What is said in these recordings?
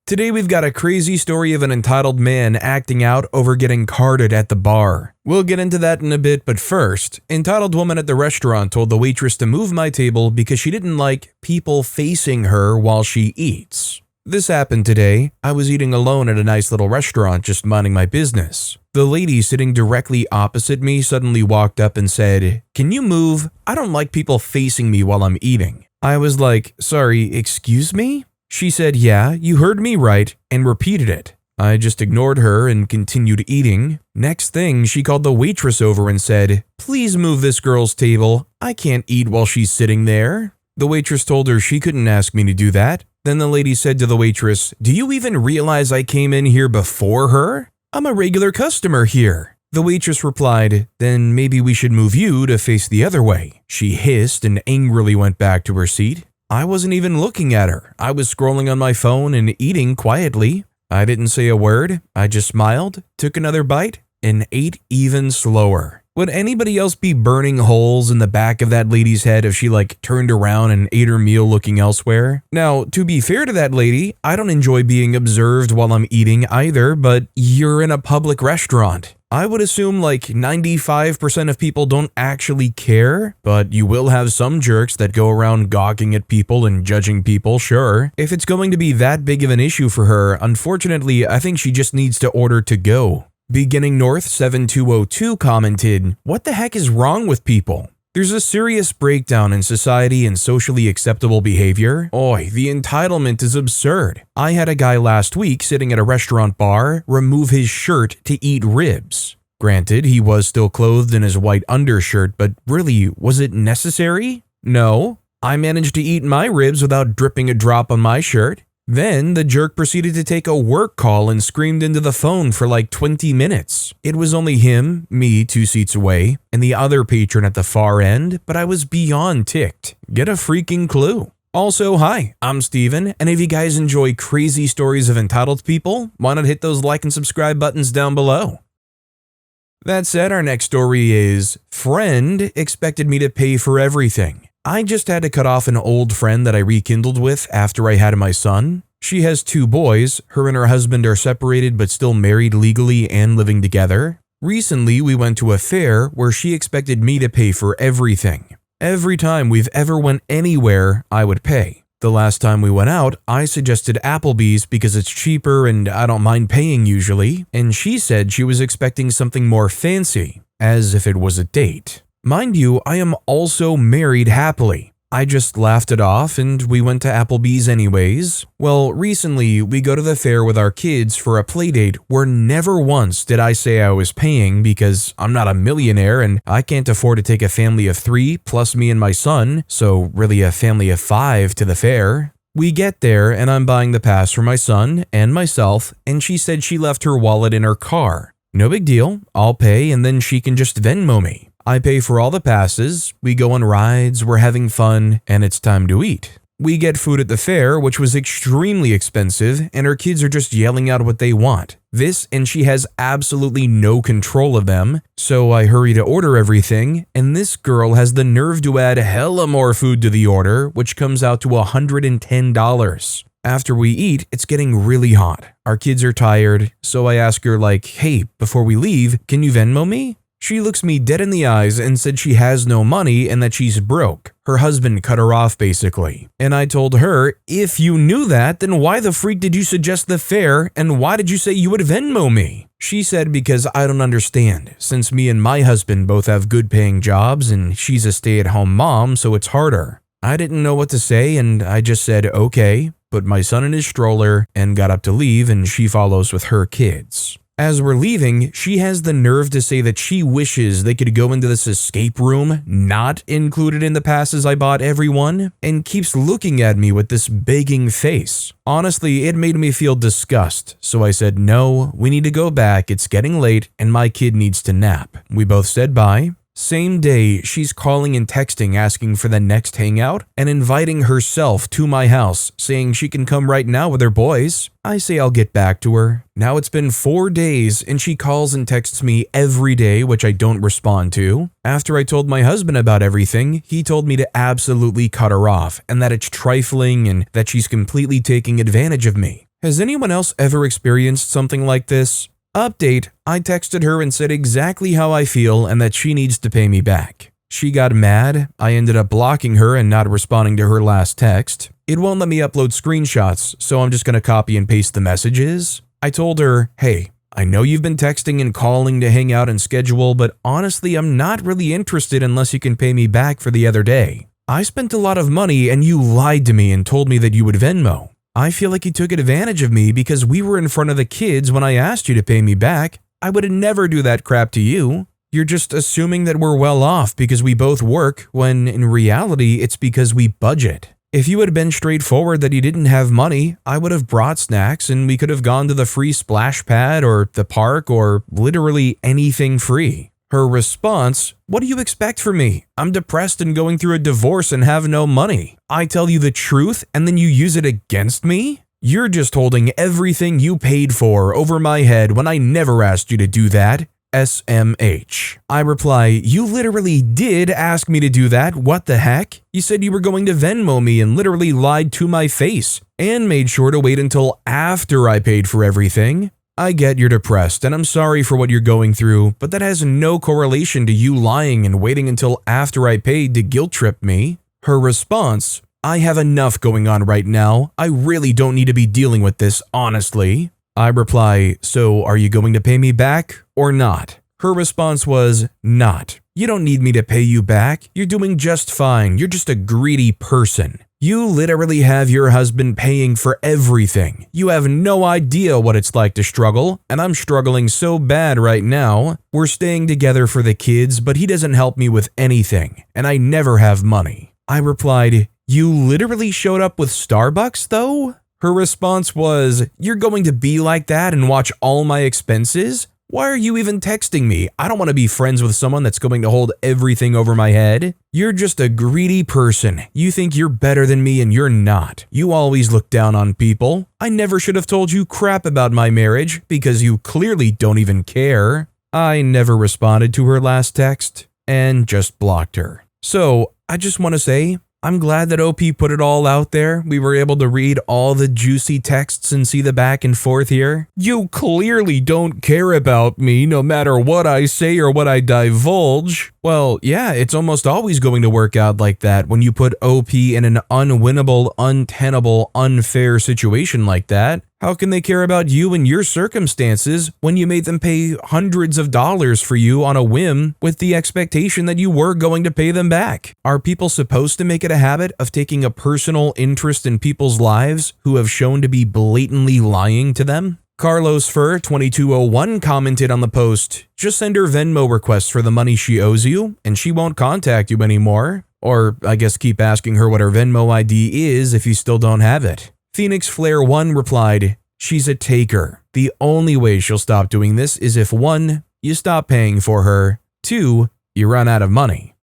Today we've got a crazy story of an entitled man acting out over getting carded at the bar. We'll get into that in a bit, but first, entitled woman at the restaurant told the waitress to move my table because she didn't like people facing her while she eats. This happened today. I was eating alone at a nice little restaurant just minding my business. The lady sitting directly opposite me suddenly walked up and said, "Can you move? I don't like people facing me while I'm eating." I was like, "Sorry, excuse me?" She said, "Yeah, you heard me right," and repeated it. I just ignored her and continued eating. Next thing, she called the waitress over and said, "Please move this girl's table. I can't eat while she's sitting there." The waitress told her she couldn't ask me to do that. Then the lady said to the waitress, "Do you even realize I came in here before her? I'm a regular customer here." The waitress replied, "Then maybe we should move you to face the other way." She hissed and angrily went back to her seat. I wasn't even looking at her. I was scrolling on my phone and eating quietly. I didn't say a word. I just smiled, took another bite, and ate even slower. Would anybody else be burning holes in the back of that lady's head if she turned around and ate her meal looking elsewhere? Now, to be fair to that lady, I don't enjoy being observed while I'm eating either, but you're in a public restaurant. I would assume 95% of people don't actually care, but you will have some jerks that go around gawking at people and judging people, sure. If it's going to be that big of an issue for her, unfortunately, I think she just needs to order to go. Beginning North 7202 commented, "What the heck is wrong with people? There's a serious breakdown in society and socially acceptable behavior. Oi, the entitlement is absurd. I had a guy last week sitting at a restaurant bar remove his shirt to eat ribs. Granted, he was still clothed in his white undershirt, but really, was it necessary? No. I managed to eat my ribs without dripping a drop on my shirt. Then the jerk proceeded to take a work call and screamed into the phone for 20 minutes. It was only him, me 2 seats away, and the other patron at the far end, but I was beyond ticked. Get a freaking clue. Also, hi, I'm Steven, and if you guys enjoy crazy stories of entitled people, why not hit those like and subscribe buttons down below? That said, our next story is, friend expected me to pay for everything. I just had to cut off an old friend that I rekindled with after I had my son. She has 2 boys. Her and her husband are separated but still married legally and living together. Recently, we went to a fair where she expected me to pay for everything. Every time we've ever went anywhere, I would pay. The last time we went out, I suggested Applebee's because it's cheaper and I don't mind paying usually, and she said she was expecting something more fancy, as if it was a date. Mind you, I am also married happily. I just laughed it off and we went to Applebee's anyways. Well, recently we go to the fair with our kids for a playdate where never once did I say I was paying because I'm not a millionaire and I can't afford to take a family of 3 plus me and my son, so really a family of 5 to the fair. We get there and I'm buying the pass for my son and myself, and she said she left her wallet in her car. No big deal, I'll pay and then she can just Venmo me. I pay for all the passes, we go on rides, we're having fun, and it's time to eat. We get food at the fair, which was extremely expensive, and her kids are just yelling out what they want. This, and she has absolutely no control of them, so I hurry to order everything, and this girl has the nerve to add hella more food to the order, which comes out to $110. After we eat, it's getting really hot. Our kids are tired, so I ask her "Hey, before we leave, can you Venmo me?" She looks me dead in the eyes and said she has no money and that she's broke. Her husband cut her off basically. And I told her, if you knew that, then why the freak did you suggest the fair and why did you say you would Venmo me? She said because I don't understand, since me and my husband both have good paying jobs and she's a stay-at-home mom, so it's harder. I didn't know what to say and I just said okay, put my son in his stroller and got up to leave, and she follows with her kids. As we're leaving, she has the nerve to say that she wishes they could go into this escape room, not included in the passes I bought everyone, and keeps looking at me with this begging face. Honestly, it made me feel disgust, so I said no, we need to go back, it's getting late, and my kid needs to nap. We both said bye. Same day, she's calling and texting asking for the next hangout and inviting herself to my house, saying she can come right now with her boys. I say I'll get back to her. Now it's been 4 days and she calls and texts me every day, which I don't respond to. After I told my husband about everything, he told me to absolutely cut her off and that it's trifling and that she's completely taking advantage of me. Has anyone else ever experienced something like this? Update, I texted her and said exactly how I feel and that she needs to pay me back. She got mad, I ended up blocking her and not responding to her last text. It won't let me upload screenshots, so I'm just gonna copy and paste the messages. I told her, hey, I know you've been texting and calling to hang out and schedule, but honestly I'm not really interested unless you can pay me back for the other day. I spent a lot of money and you lied to me and told me that you would Venmo. I feel like you took advantage of me because we were in front of the kids when I asked you to pay me back. I would never do that crap to you. You're just assuming that we're well off because we both work, when in reality it's because we budget. If you had been straightforward that you didn't have money, I would have brought snacks and we could have gone to the free splash pad or the park or literally anything free. Her response, what do you expect from me? I'm depressed and going through a divorce and have no money. I tell you the truth and then you use it against me? You're just holding everything you paid for over my head when I never asked you to do that. SMH. I reply, you literally did ask me to do that, what the heck? You said you were going to Venmo me and literally lied to my face and made sure to wait until after I paid for everything. I get you're depressed and I'm sorry for what you're going through, but that has no correlation to you lying and waiting until after I paid to guilt trip me. Her response, I have enough going on right now. I really don't need to be dealing with this, honestly. I reply, so are you going to pay me back or not? Her response was, not. You don't need me to pay you back. You're doing just fine. You're just a greedy person. You literally have your husband paying for everything. You have no idea what it's like to struggle, and I'm struggling so bad right now. We're staying together for the kids, but he doesn't help me with anything, and I never have money. I replied, you literally showed up with Starbucks though? Her response was, you're going to be like that and watch all my expenses? Why are you even texting me? I don't want to be friends with someone that's going to hold everything over my head. You're just a greedy person. You think you're better than me and you're not. You always look down on people. I never should have told you crap about my marriage because you clearly don't even care. I never responded to her last text and just blocked her. So I just want to say, I'm glad that OP put it all out there. We were able to read all the juicy texts and see the back and forth here. You clearly don't care about me no matter what I say or what I divulge. Well, yeah, it's almost always going to work out like that when you put OP in an unwinnable, untenable, unfair situation like that. How can they care about you and your circumstances when you made them pay hundreds of dollars for you on a whim with the expectation that you were going to pay them back? Are people supposed to make it a habit of taking a personal interest in people's lives who have shown to be blatantly lying to them? Carlos Fur 2201 commented on the post, just send her Venmo requests for the money she owes you and she won't contact you anymore. Or I guess keep asking her what her Venmo ID is if you still don't have it. Phoenix Flare 1 replied, she's a taker. The only way she'll stop doing this is if 1, you stop paying for her, 2, you run out of money.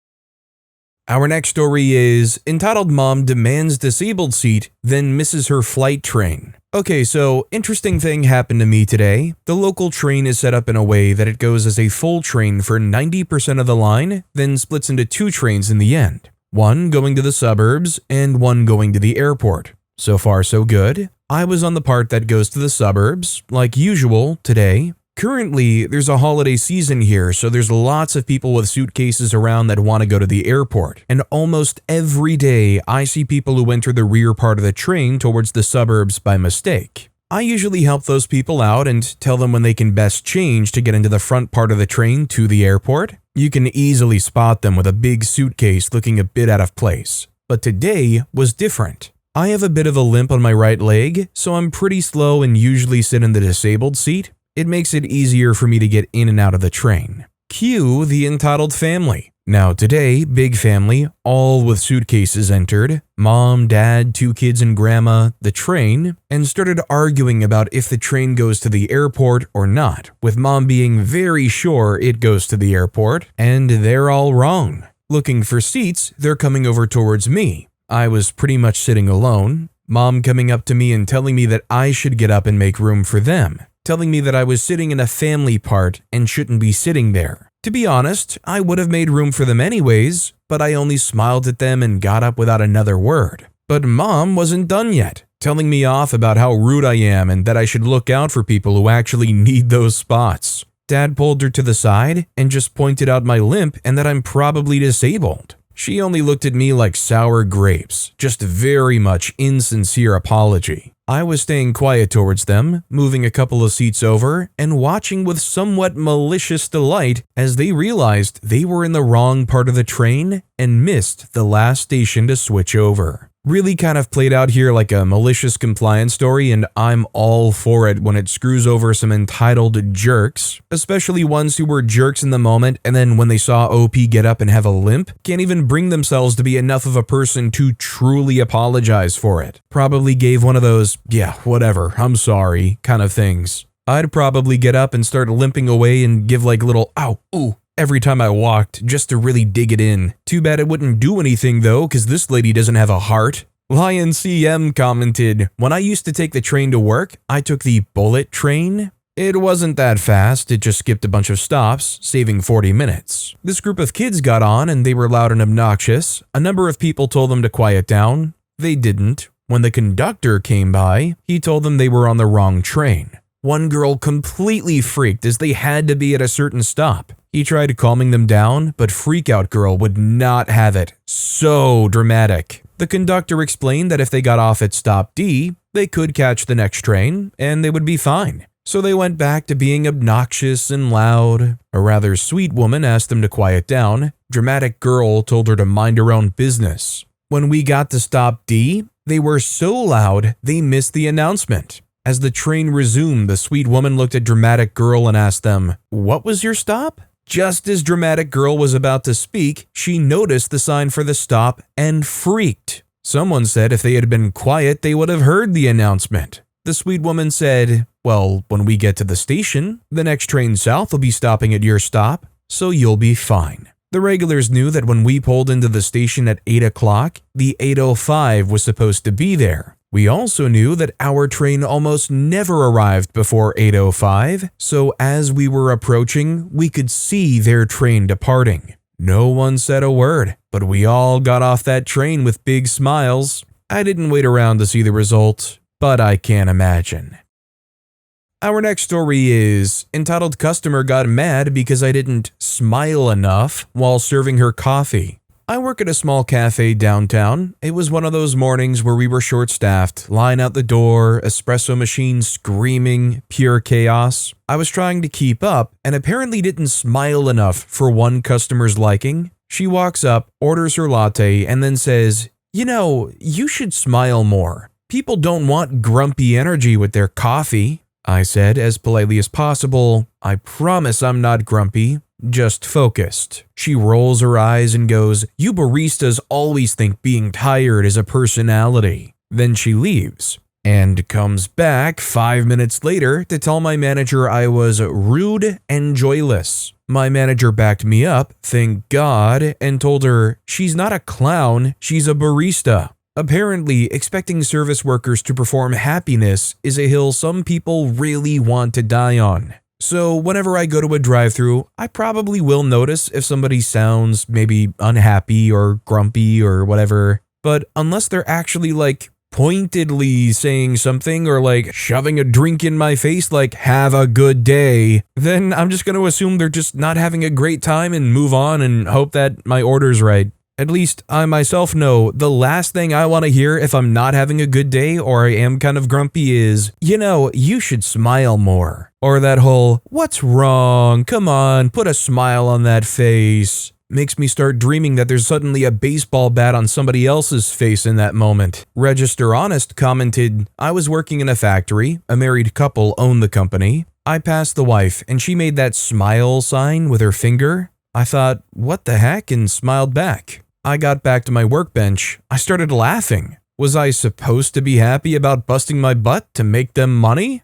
Our next story is, entitled mom demands disabled seat, then misses her flight train. Okay, so interesting thing happened to me today. The local train is set up in a way that it goes as a full train for 90% of the line, then splits into 2 trains in the end. One going to the suburbs and one going to the airport. So far so good. I was on the part that goes to the suburbs, like usual, today. Currently, there's a holiday season here, so there's lots of people with suitcases around that want to go to the airport. And almost every day, I see people who enter the rear part of the train towards the suburbs by mistake. I usually help those people out and tell them when they can best change to get into the front part of the train to the airport. You can easily spot them with a big suitcase looking a bit out of place. But today was different. I have a bit of a limp on my right leg, so I'm pretty slow and usually sit in the disabled seat. It makes it easier for me to get in and out of the train. Cue the entitled family. Now today, big family, all with suitcases entered, mom, dad, 2 kids and grandma, the train, and started arguing about if the train goes to the airport or not, with mom being very sure it goes to the airport, and they're all wrong. Looking for seats, they're coming over towards me. I was pretty much sitting alone, mom coming up to me and telling me that I should get up and make room for them, telling me that I was sitting in a family part and shouldn't be sitting there. To be honest, I would have made room for them anyways, but I only smiled at them and got up without another word. But mom wasn't done yet, telling me off about how rude I am and that I should look out for people who actually need those spots. Dad pulled her to the side and just pointed out my limp and that I'm probably disabled. She only looked at me like sour grapes, just very much insincere apology. I was staying quiet towards them, moving a couple of seats over, and watching with somewhat malicious delight as they realized they were in the wrong part of the train and missed the last station to switch over. Really kind of played out here like a malicious compliance story, and I'm all for it when it screws over some entitled jerks, especially ones who were jerks in the moment and then when they saw OP get up and have a limp, can't even bring themselves to be enough of a person to truly apologize for it. Probably gave one of those, yeah, whatever, I'm sorry, kind of things. I'd probably get up and start limping away and give like little ow, ooh, every time I walked, just to really dig it in. Too bad it wouldn't do anything though, cause this lady doesn't have a heart. Lion CM commented, when I used to take the train to work, I took the bullet train. It wasn't that fast, it just skipped a bunch of stops, saving 40 minutes. This group of kids got on and they were loud and obnoxious. A number of people told them to quiet down. They didn't. When the conductor came by, he told them they were on the wrong train. One girl completely freaked as they had to be at a certain stop. He tried calming them down, but Freakout Girl would not have it. So dramatic. The conductor explained that if they got off at stop D, they could catch the next train, and they would be fine. So they went back to being obnoxious and loud. A rather sweet woman asked them to quiet down. Dramatic Girl told her to mind her own business. When we got to stop D, they were so loud they missed the announcement. As the train resumed, the sweet woman looked at Dramatic Girl and asked them, "What was your stop?" Just as Dramatic Girl was about to speak, she noticed the sign for the stop and freaked. Someone said if they had been quiet, they would have heard the announcement. The sweet woman said, "Well, when we get to the station, the next train south will be stopping at your stop, so you'll be fine." The regulars knew that when we pulled into the station at 8 o'clock, the 8:05 was supposed to be there. We also knew that our train almost never arrived before 8:05, so as we were approaching, we could see their train departing. No one said a word, but we all got off that train with big smiles. I didn't wait around to see the result, but I can't imagine. Our next story is, entitled customer got mad because I didn't smile enough while serving her coffee. I work at a small cafe downtown. It was one of those mornings where we were short-staffed, line out the door, espresso machine screaming, pure chaos. I was trying to keep up and apparently didn't smile enough for one customer's liking. She walks up, orders her latte, and then says, "You know, you should smile more. People don't want grumpy energy with their coffee." I said as politely as possible, "I promise I'm not grumpy. Just focused." She rolls her eyes and goes, "You baristas always think being tired is a personality." Then she leaves and comes back 5 minutes later to tell my manager I was rude and joyless. My manager backed me up, thank God, and told her she's not a clown, she's a barista. Apparently, expecting service workers to perform happiness is a hill some people really want to die on. So whenever I go to a drive-thru, I probably will notice if somebody sounds maybe unhappy or grumpy or whatever. But unless they're actually like pointedly saying something or like shoving a drink in my face like "have a good day," then I'm just going to assume they're just not having a great time and move on and hope that my order's right. At least I myself know the last thing I want to hear if I'm not having a good day or I am kind of grumpy is, "You know, you should smile more." Or that whole, "What's wrong? Come on, put a smile on that face." Makes me start dreaming that there's suddenly a baseball bat on somebody else's face in that moment. Register Honest commented, "I was working in a factory. A married couple owned the company. I passed the wife and she made that smile sign with her finger. I thought, what the heck, and smiled back. I got back to my workbench. I started laughing. Was I supposed to be happy about busting my butt to make them money?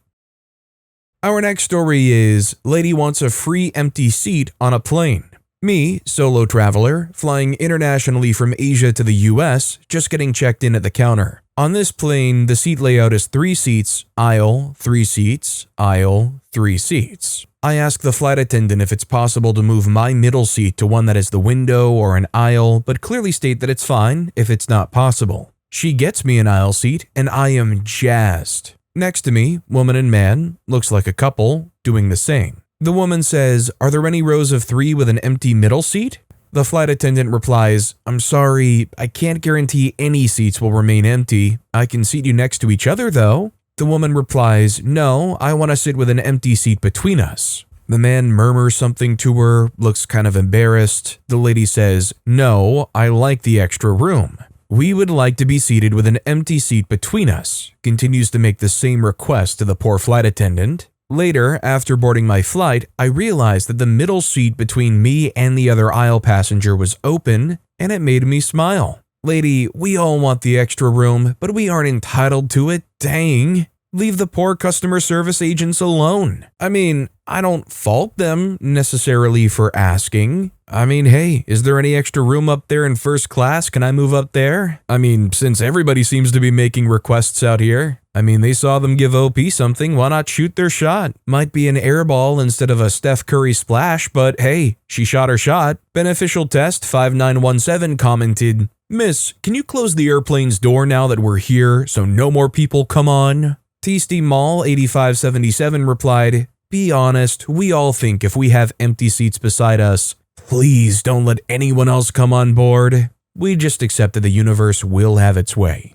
Our next story is, lady wants a free empty seat on a plane. Me, solo traveler, flying internationally from Asia to the US, just getting checked in at the counter. On this plane, the seat layout is 3 seats, aisle, 3 seats, aisle, 3 seats. I ask the flight attendant if it's possible to move my middle seat to one that is the window or an aisle, but clearly state that it's fine if it's not possible. She gets me an aisle seat, and I am jazzed. Next to me, woman and man, looks like a couple, doing the same. The woman says, "Are there any rows of 3 with an empty middle seat?" The flight attendant replies, "I'm sorry, I can't guarantee any seats will remain empty. I can seat you next to each other though." The woman replies, "No, I want to sit with an empty seat between us." The man murmurs something to her, looks kind of embarrassed. The lady says, "No, I like the extra room. We would like to be seated with an empty seat between us," continues to make the same request to the poor flight attendant. Later, after boarding my flight, I realized that the middle seat between me and the other aisle passenger was open, and it made me smile. "Lady, we all want the extra room, but we aren't entitled to it, dang. Leave the poor customer service agents alone." I mean, I don't fault them necessarily for asking. I mean, hey, is there any extra room up there in first class? Can I move up there? I mean, since everybody seems to be making requests out here. I mean, they saw them give OP something, why not shoot their shot? Might be an air ball instead of a Steph Curry splash, but hey, she shot her shot. Beneficial Test 5917 commented, "Miss, can you close the airplane's door now that we're here so no more people come on?" Tasty Mall 8577 replied, "Be honest, we all think if we have empty seats beside us, please don't let anyone else come on board. We just accept that the universe will have its way."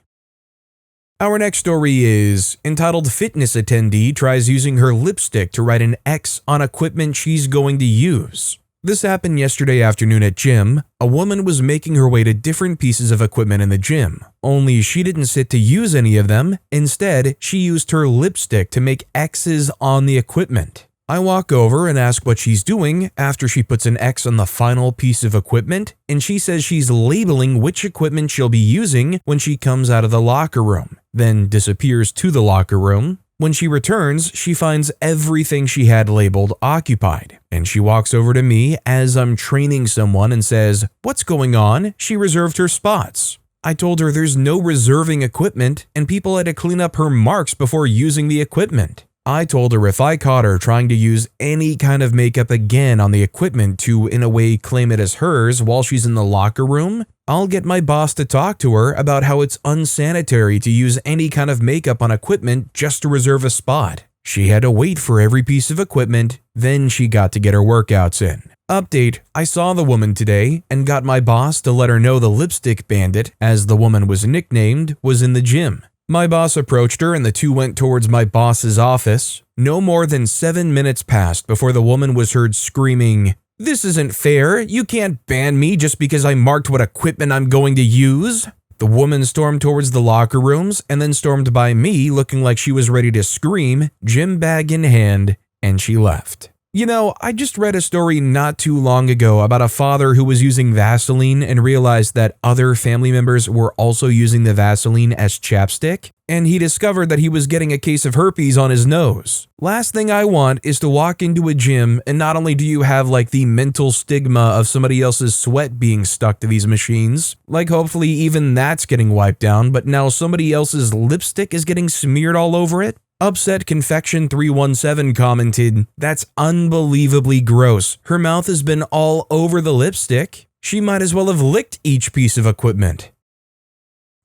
Our next story is, entitled Fitness Attendee Tries Using Her Lipstick to Write an X on Equipment She's Going to Use. This happened yesterday afternoon at gym. A woman was making her way to different pieces of equipment in the gym, only she didn't sit to use any of them. Instead, she used her lipstick to make X's on the equipment. I walk over and ask what she's doing after she puts an X on the final piece of equipment, and she says she's labeling which equipment she'll be using when she comes out of the locker room, then disappears to the locker room. When she returns, she finds everything she had labeled occupied, and she walks over to me as I'm training someone and says, "What's going on? She reserved her spots." I told her there's no reserving equipment, and people had to clean up her marks before using the equipment. I told her if I caught her trying to use any kind of makeup again on the equipment to, in a way, claim it as hers while she's in the locker room, I'll get my boss to talk to her about how it's unsanitary to use any kind of makeup on equipment just to reserve a spot. She had to wait for every piece of equipment, then she got to get her workouts in. Update, I saw the woman today and got my boss to let her know the lipstick bandit, as the woman was nicknamed, was in the gym. My boss approached her and the two went towards my boss's office. No more than 7 minutes passed before the woman was heard screaming, "This isn't fair. You can't ban me just because I marked what equipment I'm going to use." The woman stormed towards the locker rooms and then stormed by me looking like she was ready to scream, gym bag in hand, and she left. You know, I just read a story not too long ago about a father who was using Vaseline and realized that other family members were also using the Vaseline as chapstick, and he discovered that he was getting a case of herpes on his nose. Last thing I want is to walk into a gym and not only do you have like the mental stigma of somebody else's sweat being stuck to these machines, like hopefully even that's getting wiped down, but now somebody else's lipstick is getting smeared all over it. Upset Confection 317 commented, "That's unbelievably gross. Her mouth has been all over the lipstick. She might as well have licked each piece of equipment."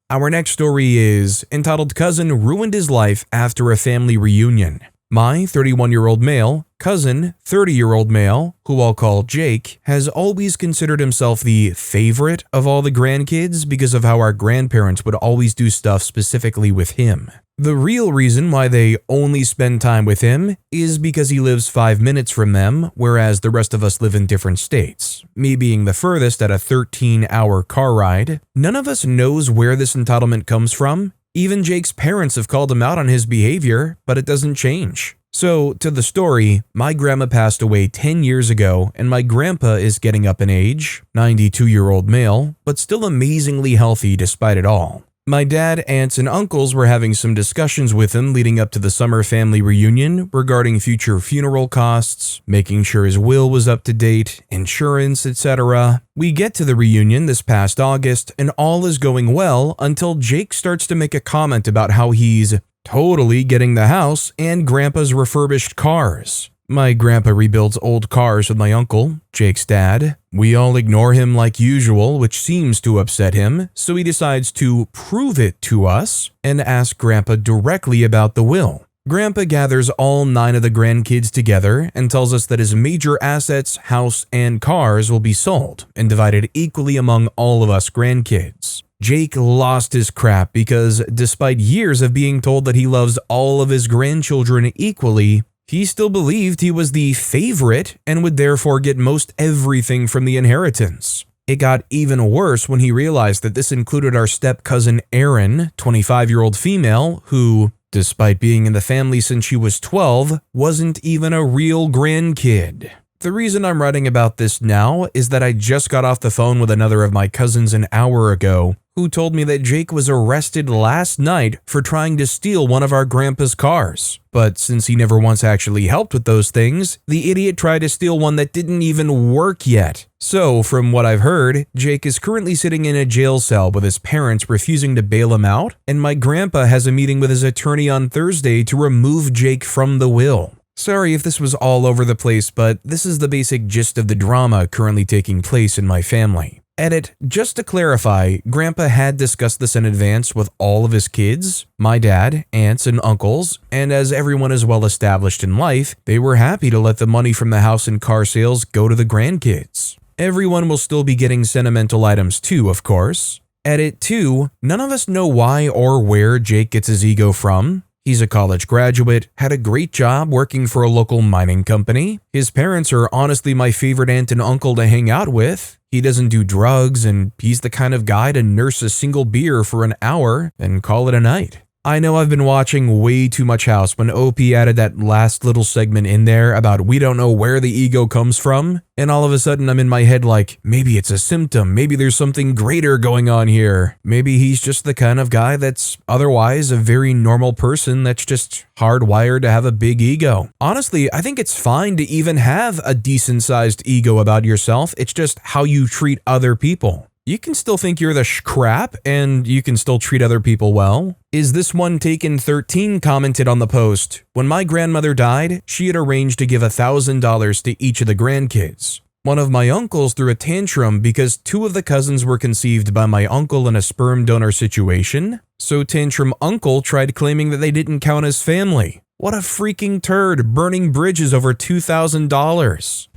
Our next story is, entitled Cousin Ruined His Life After a Family Reunion. My 31-year-old male, cousin, 30-year-old male, who I'll call Jake, has always considered himself the favorite of all the grandkids because of how our grandparents would always do stuff specifically with him. The real reason why they only spend time with him is because he lives 5 minutes from them, whereas the rest of us live in different states, me being the furthest at a 13-hour car ride. None of us knows where this entitlement comes from. Even Jake's parents have called him out on his behavior, but it doesn't change. So, to the story, my grandma passed away 10 years ago, and my grandpa is getting up in age, 92-year-old male, but still amazingly healthy despite it all. My dad, aunts, and uncles were having some discussions with him leading up to the summer family reunion regarding future funeral costs, making sure his will was up to date, insurance, etc. We get to the reunion this past August, and all is going well until Jake starts to make a comment about how he's totally getting the house and Grandpa's refurbished cars. My grandpa rebuilds old cars with my uncle, Jake's dad. We all ignore him like usual, which seems to upset him, so he decides to prove it to us and ask Grandpa directly about the will. Grandpa gathers all 9 of the grandkids together and tells us that his major assets, house, and cars will be sold and divided equally among all of us grandkids. Jake lost his crap because despite years of being told that he loves all of his grandchildren equally, he still believed he was the favorite and would therefore get most everything from the inheritance. It got even worse when he realized that this included our step-cousin Erin, 25-year-old female, who, despite being in the family since she was 12, wasn't even a real grandkid. The reason I'm writing about this now is that I just got off the phone with another of my cousins an hour ago who told me that Jake was arrested last night for trying to steal one of our grandpa's cars. But since he never once actually helped with those things, the idiot tried to steal one that didn't even work yet. So, from what I've heard, Jake is currently sitting in a jail cell with his parents refusing to bail him out, and my grandpa has a meeting with his attorney on Thursday to remove Jake from the will. Sorry if this was all over the place, but this is the basic gist of the drama currently taking place in my family. Edit, just to clarify, Grandpa had discussed this in advance with all of his kids, my dad, aunts, and uncles, and as everyone is well established in life, they were happy to let the money from the house and car sales go to the grandkids. Everyone will still be getting sentimental items too, of course. Edit 2, none of us know why or where Jake gets his ego from. He's a college graduate, had a great job working for a local mining company. His parents are honestly my favorite aunt and uncle to hang out with. He doesn't do drugs, and he's the kind of guy to nurse a single beer for an hour and call it a night. I know I've been watching way too much House when OP added that last little segment in there about we don't know where the ego comes from, and all of a sudden I'm in my head like, maybe it's a symptom, maybe there's something greater going on here. Maybe he's just the kind of guy that's otherwise a very normal person that's just hardwired to have a big ego. Honestly, I think it's fine to even have a decent-sized ego about yourself, it's just how you treat other people. You can still think you're the crap, and you can still treat other people well. Is This One Taken 13 commented on the post, when my grandmother died, she had arranged to give $1,000 to each of the grandkids. One of my uncles threw a tantrum because 2 of the cousins were conceived by my uncle in a sperm donor situation, so Tantrum Uncle tried claiming that they didn't count as family. What a freaking turd, burning bridges over $2,000.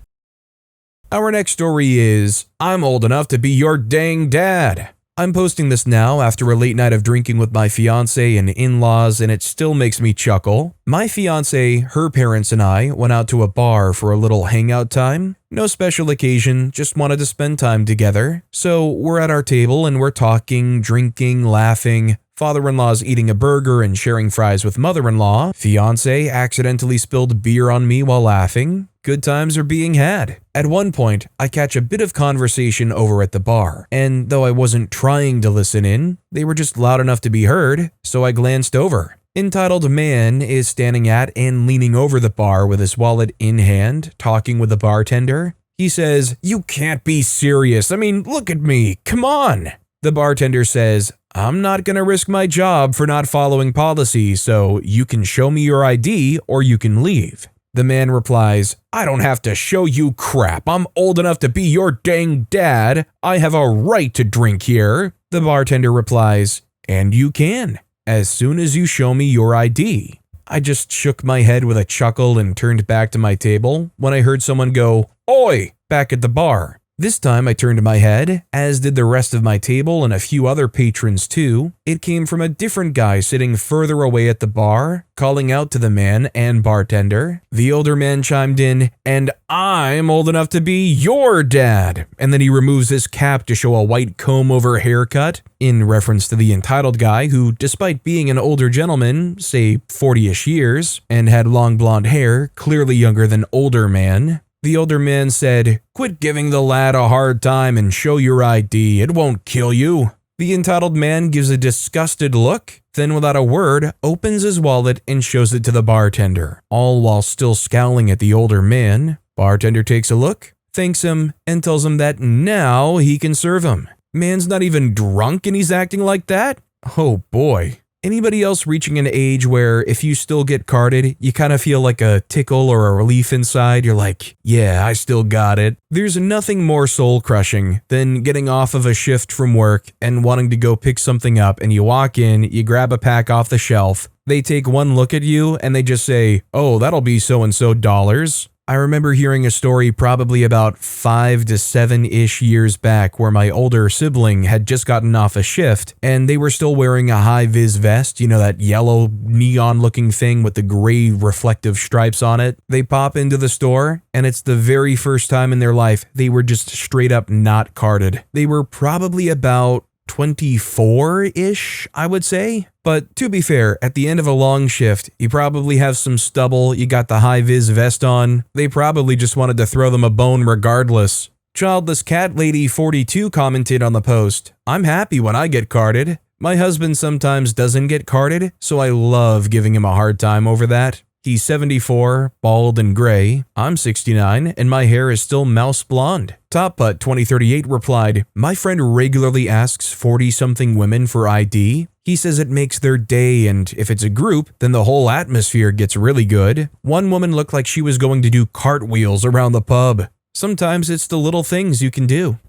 Our next story is, I'm old enough to be your dang dad. I'm posting this now after a late night of drinking with my fiance and in-laws, and it still makes me chuckle. My fiance, her parents, and I went out to a bar for a little hangout time. No special occasion, just wanted to spend time together. So we're at our table and we're talking, drinking, laughing. Father-in-law's eating a burger and sharing fries with mother-in-law. Fiance accidentally spilled beer on me while laughing. Good times are being had. At one point, I catch a bit of conversation over at the bar, and though I wasn't trying to listen in, they were just loud enough to be heard, so I glanced over. Entitled man is standing at and leaning over the bar with his wallet in hand, talking with the bartender. He says, "You can't be serious. I mean, look at me. Come on." The bartender says, "I'm not gonna risk my job for not following policy, so you can show me your ID or you can leave." The man replies, "I don't have to show you crap. I'm old enough to be your dang dad. I have a right to drink here." The bartender replies, "And you can, as soon as you show me your ID." I just shook my head with a chuckle and turned back to my table when I heard someone go, "Oi!" back at the bar. This time I turned my head, as did the rest of my table and a few other patrons too. It came from a different guy sitting further away at the bar, calling out to the man and bartender. The older man chimed in, "And I'm old enough to be your dad." And then he removes his cap to show a white comb-over haircut, in reference to the entitled guy who, despite being an older gentleman, say 40-ish years, and had long blonde hair, clearly younger than older man. The older man said, "Quit giving the lad a hard time and show your ID, it won't kill you." The entitled man gives a disgusted look, then without a word, opens his wallet and shows it to the bartender, all while still scowling at the older man. Bartender takes a look, thanks him, and tells him that now he can serve him. Man's not even drunk and he's acting like that? Oh boy. Anybody else reaching an age where if you still get carded, you kind of feel like a tickle or a relief inside? You're like, yeah, I still got it. There's nothing more soul-crushing than getting off of a shift from work and wanting to go pick something up, and you walk in, you grab a pack off the shelf, they take one look at you and they just say, "Oh, that'll be so-and-so dollars." I remember hearing a story probably about 5 to 7-ish years back where my older sibling had just gotten off a shift and they were still wearing a high-vis vest, you know, that yellow neon-looking thing with the gray reflective stripes on it. They pop into the store and it's the very first time in their life they were just straight up not carded. They were probably about 24-ish, I would say. But to be fair, at the end of a long shift, you probably have some stubble, you got the high-vis vest on. They probably just wanted to throw them a bone regardless. Childless Cat Lady 42 commented on the post, "I'm happy when I get carded. My husband sometimes doesn't get carded, so I love giving him a hard time over that. He's 74, bald and gray. I'm 69, and my hair is still mouse blonde." Top Putt 2038 replied, "My friend regularly asks 40-something women for ID. He says it makes their day, and if it's a group, then the whole atmosphere gets really good. One woman looked like she was going to do cartwheels around the pub. Sometimes it's the little things you can do."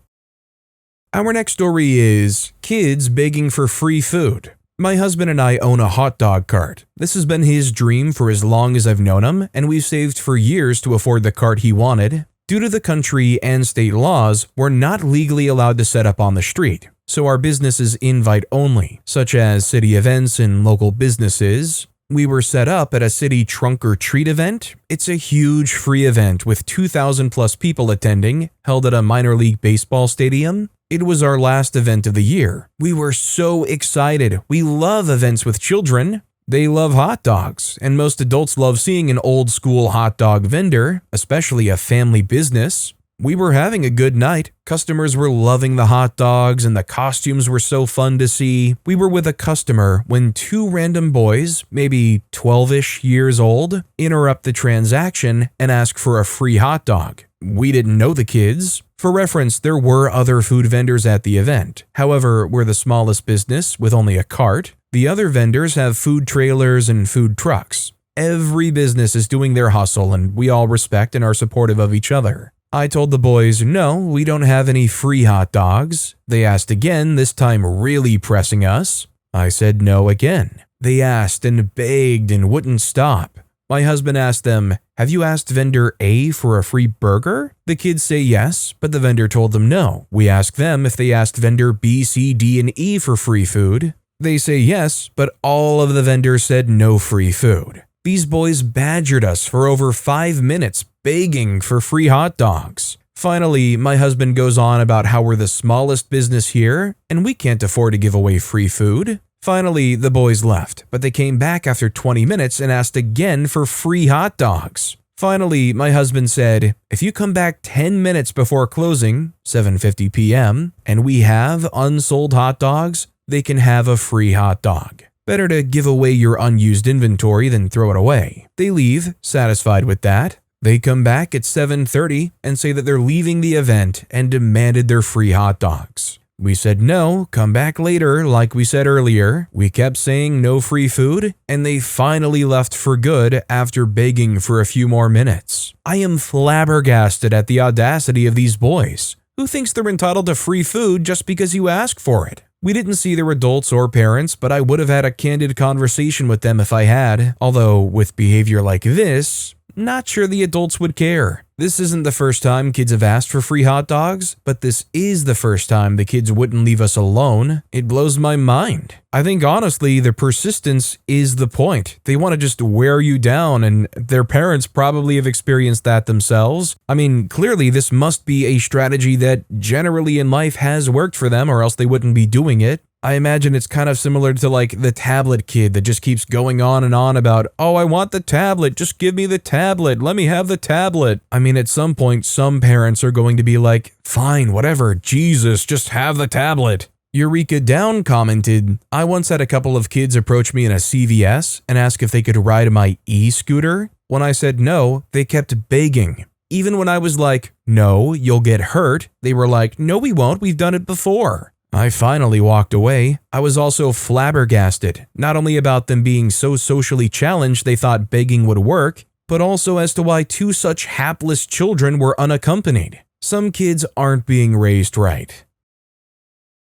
Our next story is kids begging for free food. My husband and I own a hot dog cart. This has been his dream for as long as I've known him, and we've saved for years to afford the cart he wanted. Due to the country and state laws, we're not legally allowed to set up on the street, so our business is invite only, such as city events and local businesses. We were set up at a city trunk or treat event. It's a huge free event with 2,000 plus people attending, held at a minor league baseball stadium. It was our last event of the year. We were so excited. We love events with children. They love hot dogs, and most adults love seeing an old school hot dog vendor, especially a family business. We were having a good night. Customers were loving the hot dogs and the costumes were so fun to see. We were with a customer when two random boys, maybe 12-ish years old, interrupt the transaction and ask for a free hot dog. We didn't know the kids. For reference, there were other food vendors at the event. However, we're the smallest business with only a cart. The other vendors have food trailers and food trucks. Every business is doing their hustle and we all respect and are supportive of each other. I told the boys, "No, we don't have any free hot dogs." They asked again, this time really pressing us. I said no again. They asked and begged and wouldn't stop. My husband asked them, "Have you asked vendor A for a free burger?" The kids say yes, but the vendor told them no. We asked them if they asked vendor B, C, D, and E for free food. They say yes, but all of the vendors said no free food. These boys badgered us for over 5 minutes, begging for free hot dogs. Finally, my husband goes on about how we're the smallest business here, and we can't afford to give away free food. Finally, the boys left, but they came back after 20 minutes and asked again for free hot dogs. Finally, my husband said, "If you come back 10 minutes before closing, 7:50 p.m., and we have unsold hot dogs, they can have a free hot dog. Better to give away your unused inventory than throw it away." They leave, satisfied with that. They come back at 7:30 and say that they're leaving the event and demanded their free hot dogs. We said no, come back later, like we said earlier. We kept saying no free food, and they finally left for good after begging for a few more minutes. I am flabbergasted at the audacity of these boys. Who thinks they're entitled to free food just because you ask for it? We didn't see their adults or parents, but I would have had a candid conversation with them if I had, although with behavior like this, Not sure the adults would care. This isn't the first time kids have asked for free hot dogs, but this is the first time the kids wouldn't leave us alone. It blows my mind. I think honestly, the persistence is the point. They want to just wear you down, and their parents probably have experienced that themselves. I mean, clearly this must be a strategy that generally in life has worked for them, or else they wouldn't be doing it. I imagine it's kind of similar to like the tablet kid that just keeps going on and on about, oh, I want the tablet, just give me the tablet, let me have the tablet. I mean, at some point, some parents are going to be like, fine, whatever, Jesus, just have the tablet. Eureka Down commented, I once had a couple of kids approach me in a CVS and ask if they could ride my e-scooter. When I said no, they kept begging. Even when I was like, no, you'll get hurt, they were like, no, we won't, we've done it before. I finally walked away. I was also flabbergasted, not only about them being so socially challenged they thought begging would work, but also as to why two such hapless children were unaccompanied. Some kids aren't being raised right.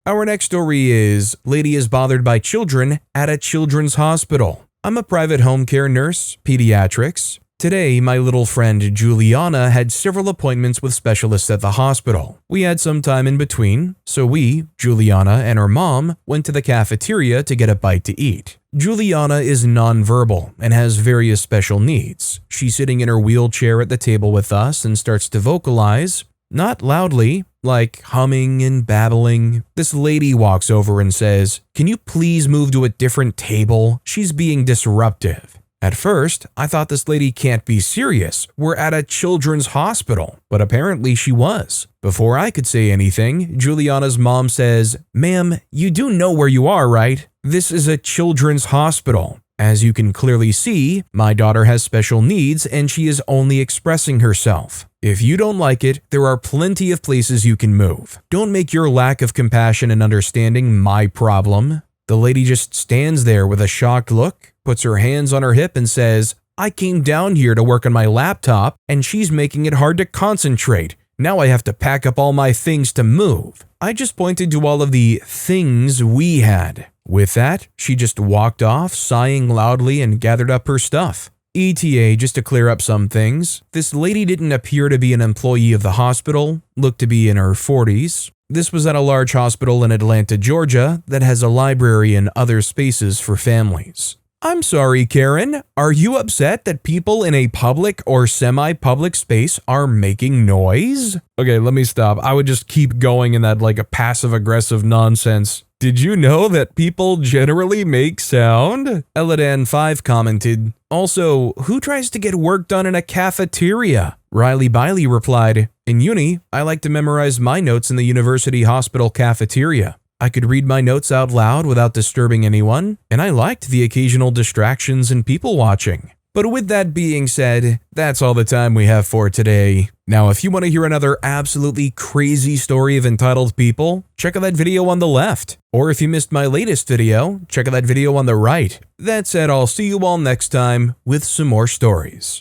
Our next story is, lady is bothered by children at a children's hospital. I'm a private home care nurse, pediatrics. Today, my little friend Juliana had several appointments with specialists at the hospital. We had some time in between, so we, Juliana and her mom, went to the cafeteria to get a bite to eat. Juliana is nonverbal and has various special needs. She's sitting in her wheelchair at the table with us and starts to vocalize, not loudly, like humming and babbling. This lady walks over and says, "Can you please move to a different table? She's being disruptive." At first, I thought this lady can't be serious. We're at a children's hospital, but apparently she was. Before I could say anything, Juliana's mom says, "Ma'am, you do know where you are, right? This is a children's hospital. As you can clearly see, my daughter has special needs and she is only expressing herself. If you don't like it, there are plenty of places you can move. Don't make your lack of compassion and understanding my problem." The lady just stands there with a shocked look, puts her hands on her hip and says, "I came down here to work on my laptop and she's making it hard to concentrate. Now I have to pack up all my things to move." I just pointed to all of the things we had. With that, she just walked off, sighing loudly, and gathered up her stuff. ETA, just to clear up some things, this lady didn't appear to be an employee of the hospital, looked to be in her 40s. This was at a large hospital in Atlanta, Georgia, that has a library and other spaces for families. I'm sorry, Karen, are you upset that people in a public or semi-public space are making noise? Okay, let me stop. I would just keep going in that like a passive-aggressive nonsense. Did you know that people generally make sound? Eladan5 commented, also, who tries to get work done in a cafeteria? Riley Biley replied, in uni, I like to memorize my notes in the university hospital cafeteria. I could read my notes out loud without disturbing anyone, and I liked the occasional distractions and people watching. But with that being said, that's all the time we have for today. Now, if you want to hear another absolutely crazy story of entitled people, check out that video on the left. Or if you missed my latest video, check out that video on the right. That said, I'll see you all next time with some more stories.